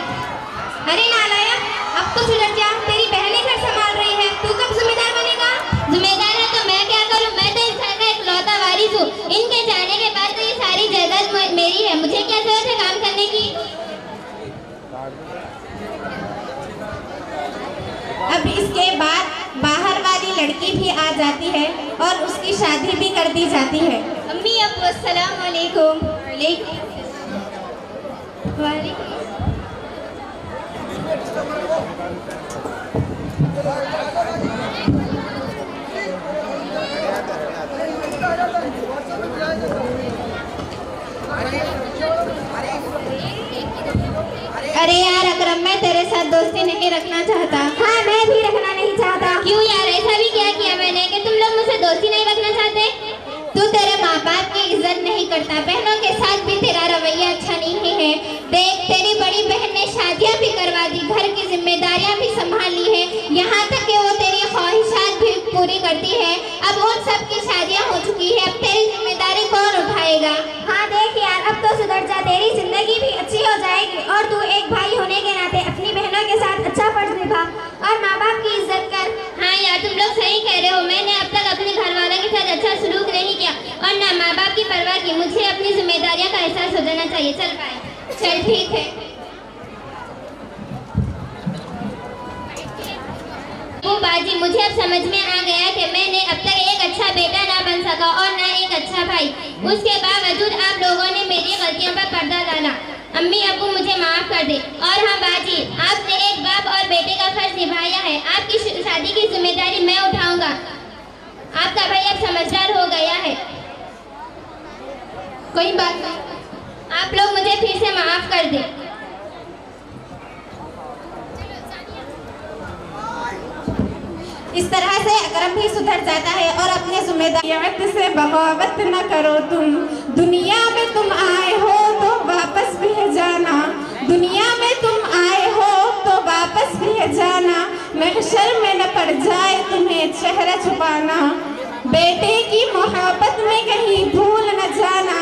अरे नालायक, अब तो सुलझ जा। तेरी बहनें घर संभाल रही है, तू कब जिम्मेदार बनेगा? जिम्मेदार है तो मैं क्या करूं? मैं तो इस घर का इकलौता वारिस हूं। इनके जाने के बाद तो ये सारी जायदाद मेरी है। मुझे क्या जरूरत है काम करने की? अब इसके बाद बाहर वाली लड़की भी आ जाती है और उसकी शादी भी कर दी जाती है। अम्मी अब्बू, अस्सलाम वालेकुम। अरे यार अकरम, मैं तेरे साथ दोस्ती नहीं रखना चाहता। हाँ, मैं भी रखना नहीं चाहता। क्यों यार, ऐसा भी क्या किया मैंने कि तुम लोग मुझसे दोस्ती नहीं रखना चाहते? तू तेरे माँ बाप की इज्जत नहीं करता, बहनों के साथ भी तेरा रवैया अच्छा नहीं है। देख, तेरी बड़ी बहन ने शादियाँ भी करवा दी, घर की जिम्मेदारियाँ भी संभाल ली है, यहाँ तक कि वो तेरी ख्वाहिशात भी पूरी करती है। अब उन सब की शादियाँ हो चुकी है, अब तेरी जिम्मेदारी कौन उठाएगा? हाँ देख यार, अब तो सुधर जा, तेरी जिंदगी भी अच्छी हो जाएगी। और तू एक भाई होने के नाते अपनी बहनों के साथ अच्छा फर्ज निभा और माँ बाप की इज्जत कर। हाँ यार, तुम लोग सही कह रहे हो। मैंने अब तक अपने घर वालों के साथ अच्छा सलूक नहीं किया और ना माँ बाप की परवाह की। मुझे अपनी जिम्मेदारियों का एहसास हो जाना चाहिए। चल बाय। चल ठीक है। बाजी, मुझे अब समझ में आ गया कि मैंने अब तक एक अच्छा बेटा ना बन सका और ना एक अच्छा भाई। उसके बावजूद आप लोगों ने मेरी गलतियों पर पर्दा डाला। अम्मी अब्बू मुझे माफ कर दे। और हाँ बाजी, आपने एक बाप और बेटे का फर्ज निभाया है। आपकी शादी की जिम्मेदारी मैं उठाऊंगा। आपका भाई अब समझदार हो गया है। कोई बात नहीं, आप लोग मुझे फिर से माफ कर दे। इस तरह से अकरम भी सुधर जाता है और अपने जिम्मेदारियों से बगावत न करो। तुम दुनिया में तुम आए हो तो वापस भी जाना। दुनिया में तुम आए हो तो वापस भी जाना। महशर में न पड़ जाए तुम्हें चेहरा छुपाना। बेटे की मोहब्बत में कहीं भूल न जाना।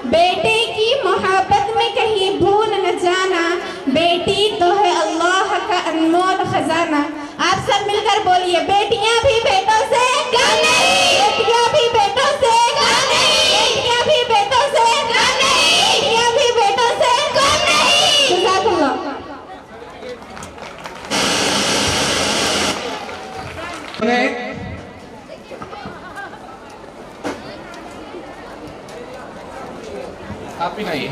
बेटे की मोहब्बत में कहीं भूल न जाना। बेटी तो है अल्लाह का अनमोल खजाना। आप सब मिलकर बोलिए, बेटियां भी बेटों से कम नहीं, बेटियां भी बेटों से कम नहीं, बेटियां भी बेटों से कम नहीं, बेटियां भी बेटों से कम नहीं। जज़ाकुल्लाह। आप भी खाइए।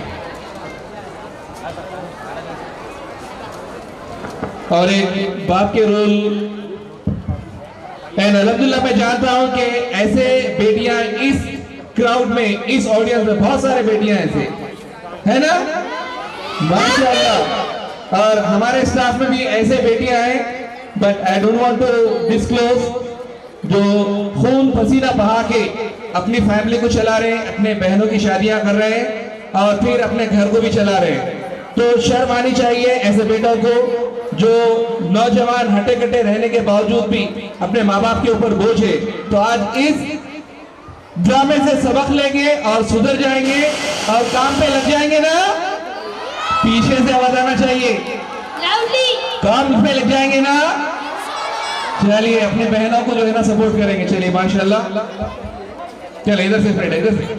और एक बाप के रोल एंड अल्हम्दुलिल्लाह मैं जानता हूं कि ऐसे बेटियां इस क्राउड में, इस ऑडियंस में बहुत सारे बेटियां ऐसे है ना, माशाअल्लाह। और हमारे स्टाफ में भी ऐसे बेटियां हैं, but I don't want to disclose, जो खून पसीना बहा के अपनी फैमिली को चला रहे हैं, अपने बहनों की शादियां कर रहे हैं और फिर अपने घर को भी चला रहे हैं। तो शर्म आनी चाहिए ऐसे बेटों को जो नौजवान हटे कटे रहने के बावजूद भी अपने माँ बाप के ऊपर बोझ है। तो आज इस ड्रामे से सबक लेंगे और सुधर जाएंगे और काम पे लग जाएंगे ना। पीछे से आवाज आना चाहिए, काम पे लग जाएंगे ना। चलिए अपनी बहनों को जो है ना सपोर्ट करेंगे। चलिए माशाल्लाह। चलिए इधर से फ्रेंड, इधर से।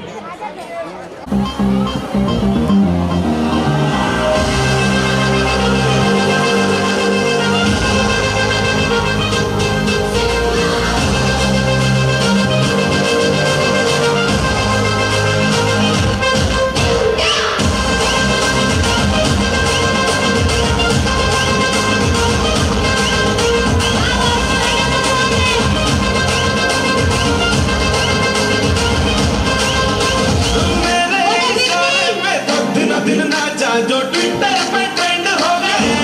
जो ट्विटर पे ट्रेंड हो गया,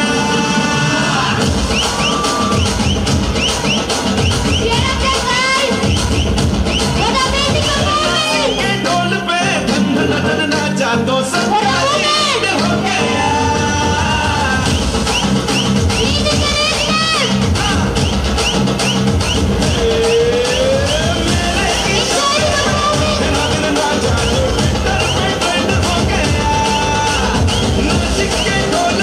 ढोल पे धन नाचा तो सब हो गया। ढोल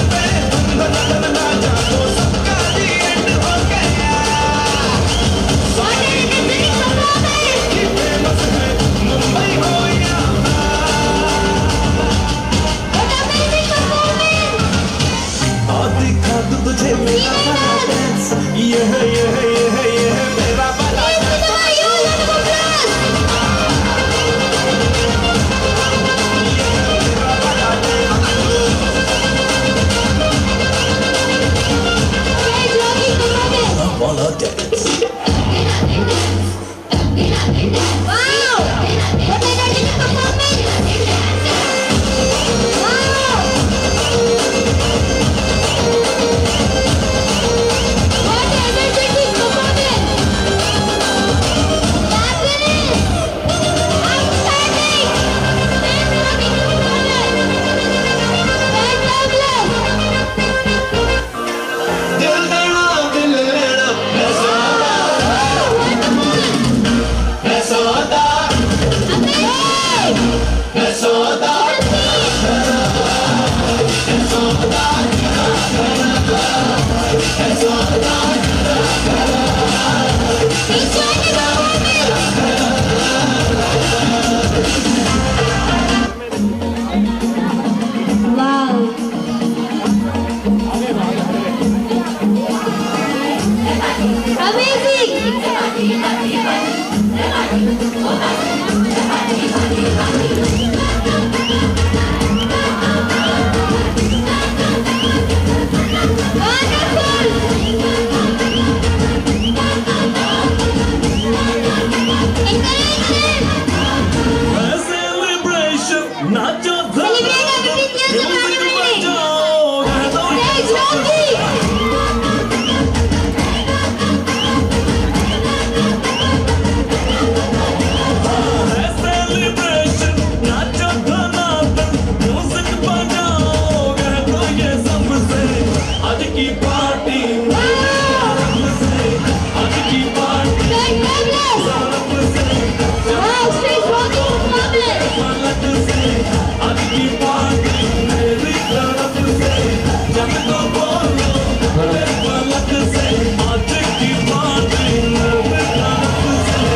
आज की पार्टी आज की पार्टी आज की पार्टी मेरी तरफ से जब तो बोलो पलक से आज की पार्टी मेरी तरफ से।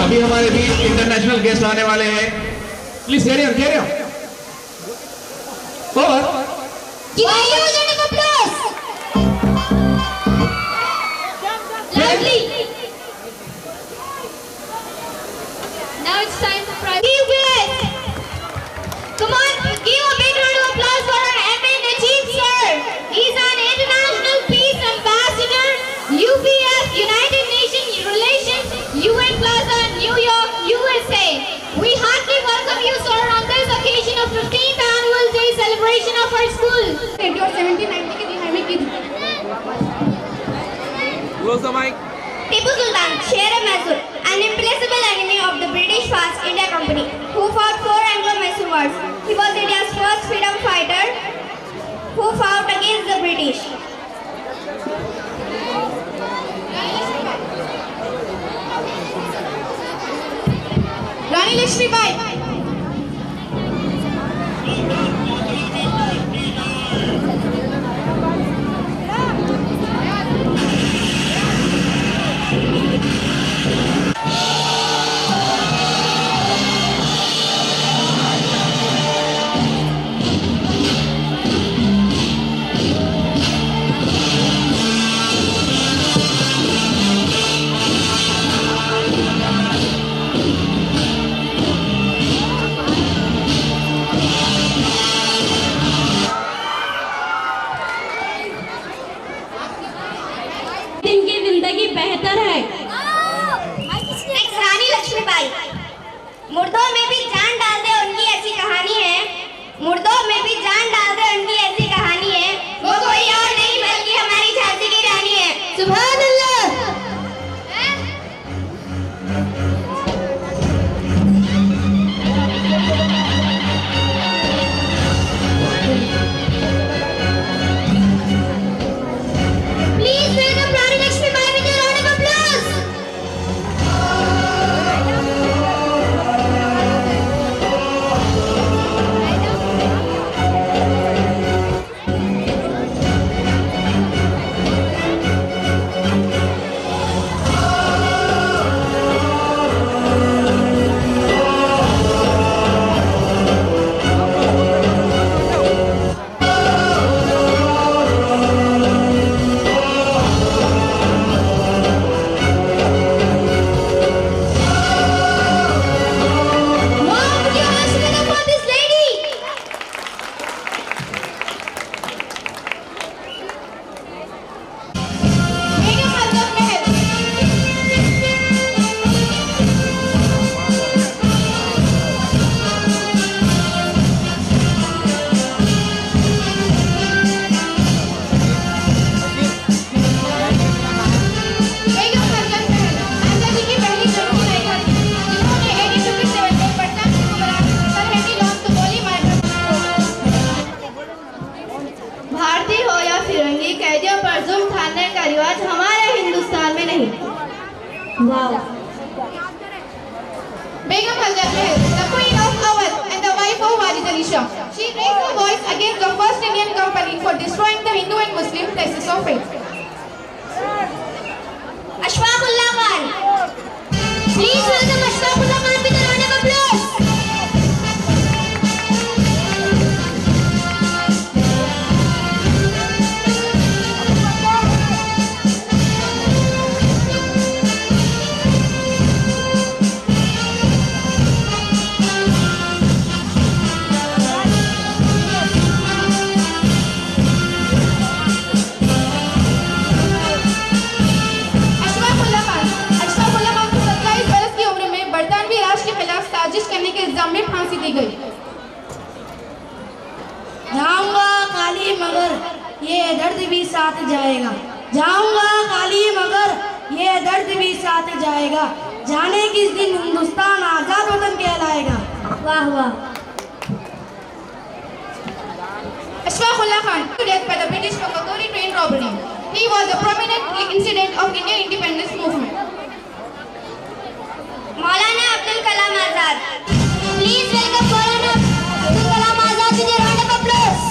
अभी हमारे बीच इंटरनेशनल गेस्ट आने वाले हैं। प्लीज स्टेडियम स्टेडियम और Now it's time for private. Come on, give a big round of applause for our MA Najib sir. He's an international peace ambassador, UPF, United Nations Relations, UN Plaza, New York, USA. We heartily welcome you, sir, on this occasion of 15th annual day celebration of our school. 1790 के दिहाई में की Close the mic. Tipu Sultan, Sher-e-Mysore, an implacable enemy of the British Fast India Company, who fought 4 Anglo-Mysore wars. He was India's first freedom fighter who fought against the British. Rani Lakshmi Bai. इनकी जिंदगी बेहतर है। रानी लक्ष्मीबाई, मुर्दों में भी जान डाल दे उनकी ऐसी कहानी है। मुर्दों में भी जान डाल दे उनकी ऐसी कहानी है। वो कोई और नहीं बल्कि हमारी झांसी की रानी है। सुभान अल्लाह। Please welcome Rani Lakshmi Bai with a round of applause. Begum Haljan Meher, the Queen of Awadh and the wife of Wajid Ali Shah. She raised her voice against the first Indian company for destroying the Hindu and Muslim places of faith. Ashfaqullah Khan. Please welcome Ashfaqullah Khan with a round of applause. में फांसी दी गई। जाऊंगा काली मगर ये दर्द भी साथ जाएगा। जाऊंगा काली मगर ये दर्द भी साथ जाएगा। जाने किस दिन हिंदुस्तान आजाद वतन कहलाएगा। वाह वाह। Ashfaqullah Khan to death by the British for Kakouri train robbery. He was a prominent incident of Indian independence movement. Maulana Abdul Kalam Azad. Please welcome Maulana Abdul Kalam Azad with a round of applause.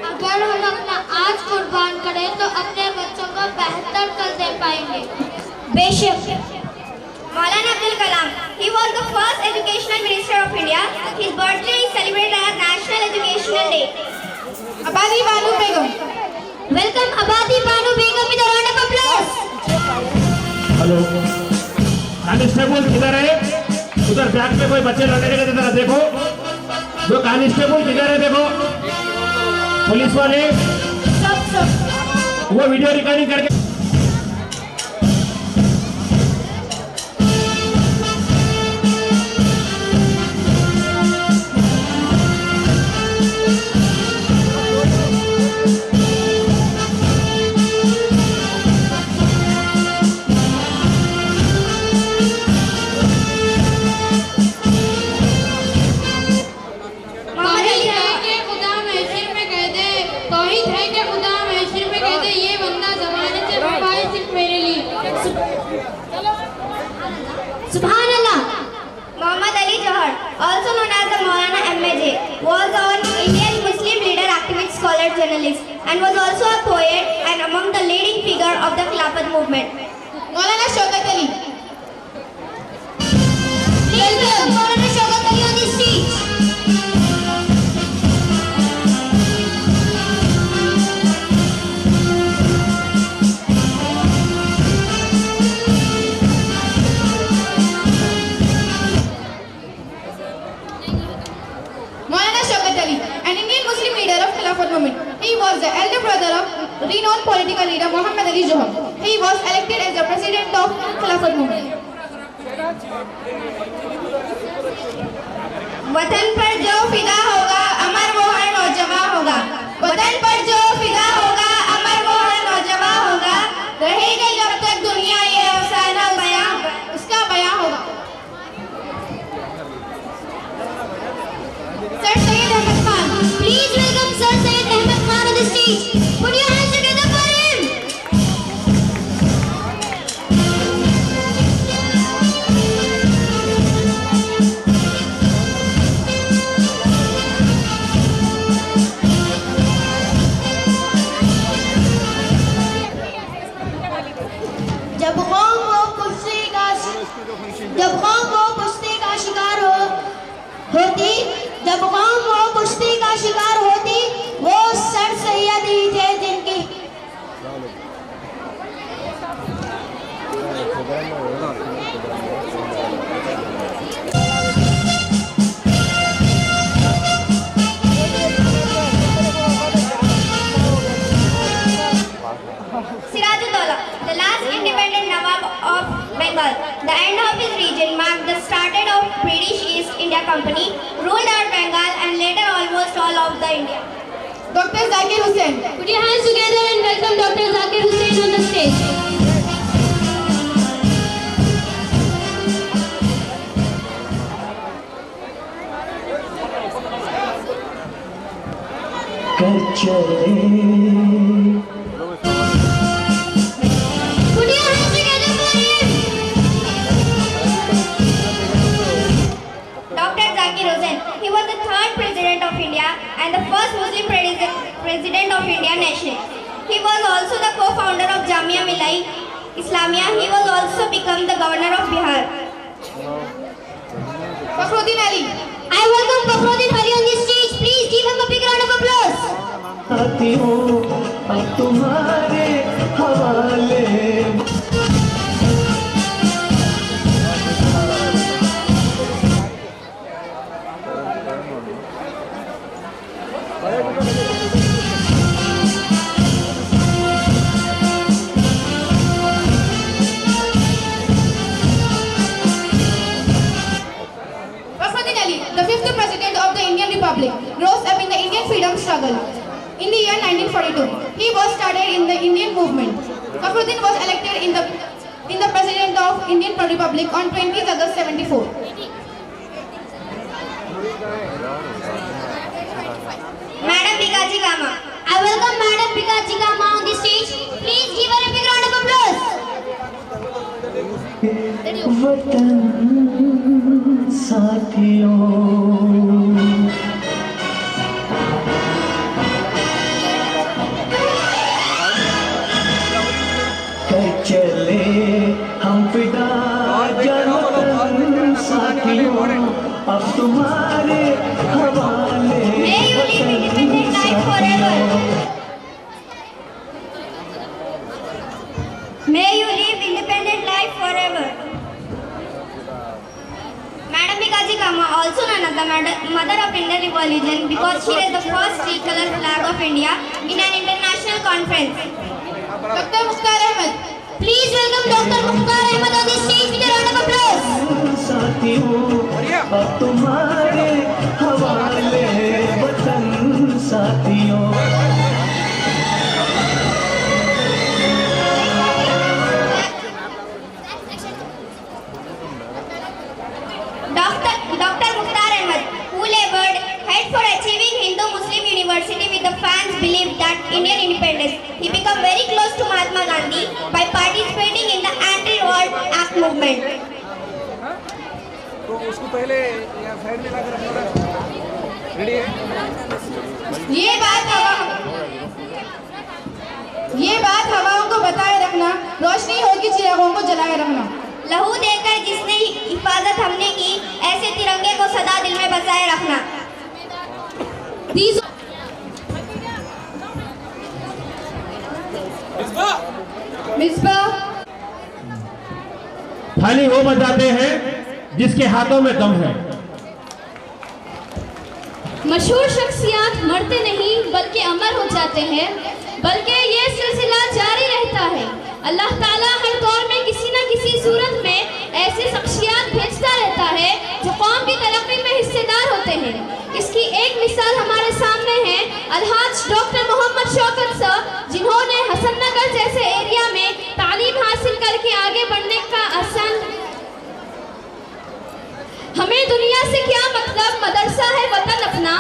अगर हम अपना आज कुर्बान करें तो अपने बच्चों को बेहतर कल दे पाएंगे। बेशक। Maulana Abdul Kalam. He was the first educational minister of India. His birthday is celebrated as National Educational Day. Abadi Banu Begum. Welcome Abadi Banu Begum with a round of applause. Hello, constable किधर है? उधर back में कोई बच्चे लड़ने के जरा देखो। जो कांस्टेबल किधर है देखो? पुलिस वाले वो वीडियो रिकॉर्डिंग करके Subhanallah. Muhammad Ali Johar, also known as the Maulana MAJ, was an Indian Muslim leader, activist, scholar, journalist, and was also a poet and among the leading figure of the Khilafat movement. Maulana Shaukat Ali. Please welcome Maulana Shaukat Ali on the stage. Maulana Shaukat Ali, an Indian Muslim leader of Khilafat movement. He was the elder brother of renowned political leader Muhammad Ali Johar. He was elected as the president of Khilafat movement. वतन पर जो फिदा होगा अमर वो हर नौजवां होगा। वतन पर जो फिदा होगा अमर वो हर नौजवां होगा। रहेगा जब तक दुनिया ये अफसाना बयां उसका बयां होगा। Sir Syed Ahmed Khan. Please welcome Sir Syed Ahmed Khan on the stage. Put your hands together for him. जब कौम वो कुश्ती का शिकार होती, जब कौम वो कुश्ती का शिकार होती, वो सर सैयद ही थे जिनकी Sirajuddaula, the last independent Nawab of Bengal. The end of his region marked the start of British East India Company, ruled out Bengal and later almost all of the India. Dr. Zakir Hussain. Put your hands together and welcome Dr. Zakir Hussain on the stage. Put your hands together for him. Dr. Zakir Hussain. He was the third president of India and the first Muslim president of India nationally. He was also the co-founder of Jamia Millia Islamia. He was also become the governor of Bihar. Fakhruddin Ali. I welcome Fakhruddin Ali on the stage. Please give him a big round of applause. आती हूँ अब तुम्हारे हवाले। Fakhruddin Ali, the 5th President of the Indian Republic, rose up in the Indian freedom struggle. In the year 1942, he was started in the Indian movement. Fakhruddin was elected in the President of Indian Republic on 20th August 74. Madam Bikaji Kama. I welcome Madam Bikaji Kama on the stage. Please give her a big round of applause. वतन साथियों, कर चले हम फिदा जान वतन साथियों, अब तुम्हारे हवाले। May you live independent life forever. May you live independent life forever. Madam Bikaji Kama, also known as the mother of Indian Revolution, because she raised the first three-color flag of India in an international conference. Dr. Mukhtar Ahmed. Please welcome Dr. Mukhtar Ahmed on the stage with a round of applause. साथियों, अब तुम्हारे हवाले वतन साथियों। Dr. Mukhtar Ahmed, who labored hard for achieving Hindu-Muslim university with the fans believed that Indian independence. He became very close to Mahatma Gandhi by participating in the Anti-Revolt Act movement. तो उसको पहले यहाँ side में लाकर रखना। Ready है? ये बात हवाओं को बताए रखना, रोशनी होगी चिरागों को जलाए रखना। लहू देकर जिसने हिफाजत हमने की, ऐसे तिरंगे को सदा दिल में बसाए रखना। मिसबा थाली वो बजाते हैं जिसके हाथों में दम है। मशहूर शख्सियत मरते नहीं बल्कि अमर हो जाते हैं, बल्कि ये सिलसिला जारी रहता है। अल्लाह ताला हर दौर में किसी न किसी सूरत में ऐसे शख्सियत भेजता रहता है जो कौम की तरक्की में हिस्सेदार होते हैं। इसकी एक मिसाल हमारे सामने है अलहाज डॉक्टर मोहम्मद शौकत सर, जिन्होंने हसननगर जैसे एरिया में तालीम हासिल करके आगे बढ़ने का आसान। हमें दुनिया से क्या मतलब, मदरसा है वतन अपना।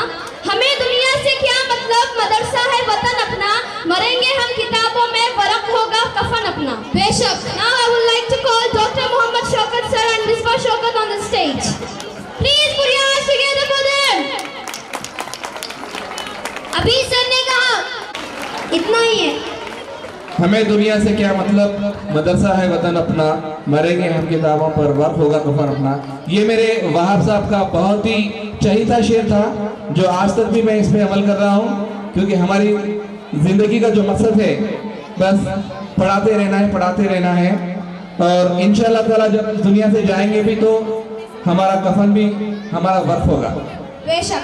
हमें दुनिया से क्या मतलब, मदरसा है वतन अपना। मरेंगे हम किताबों में, फर्क होगा कफन अपना। बेशक। Now I would like to call Dr. Mohammad Shaukat sir and Misbah Shaukat on the stage. Please put your hands together for them. अभी सर ने कहा इतना ही है। हमें दुनिया से क्या मतलब, मदरसा है वतन अपना। मरेंगे हम किताबों पर, वक्त होगा कफन अपना। ये मेरे वहाब साहब का बहुत ही चहीता शेर था, जो आज तक भी मैं इस पे अमल कर रहा हूँ, क्योंकि हमारी जिंदगी का जो मकसद है बस पढ़ाते रहना है। और इंशाअल्लाह ताला जब दुनिया से जाएंगे भी तो हमारा कफन भी हमारा वक्त होगा। बेशक।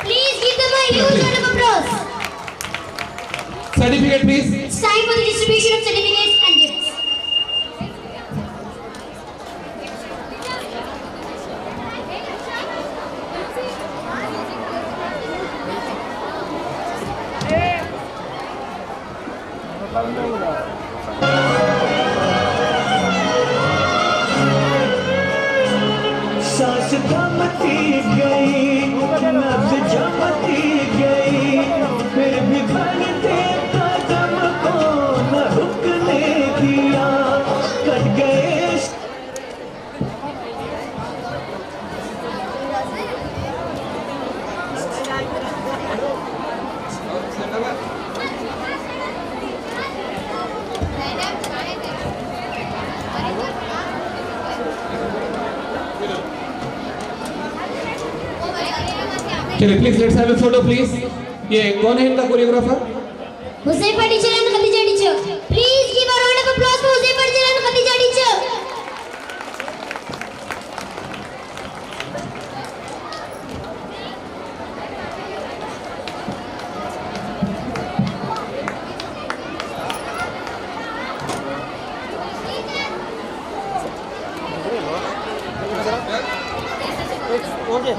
Please give them a huge round of applause. Certificate please. It's time for the distribution of certificates and gifts. सांस थमती गई, नब्ज जमती गई, फिर भी बढ़ते कदम को न रुकने दिया। कट गए चलिए please let's have a photo please. ये कौन है इनका choreographer? Huzaifa teacher and Khadija teacher. Please give a round of applause for Huzaifa teacher and Khadija teacher. Okay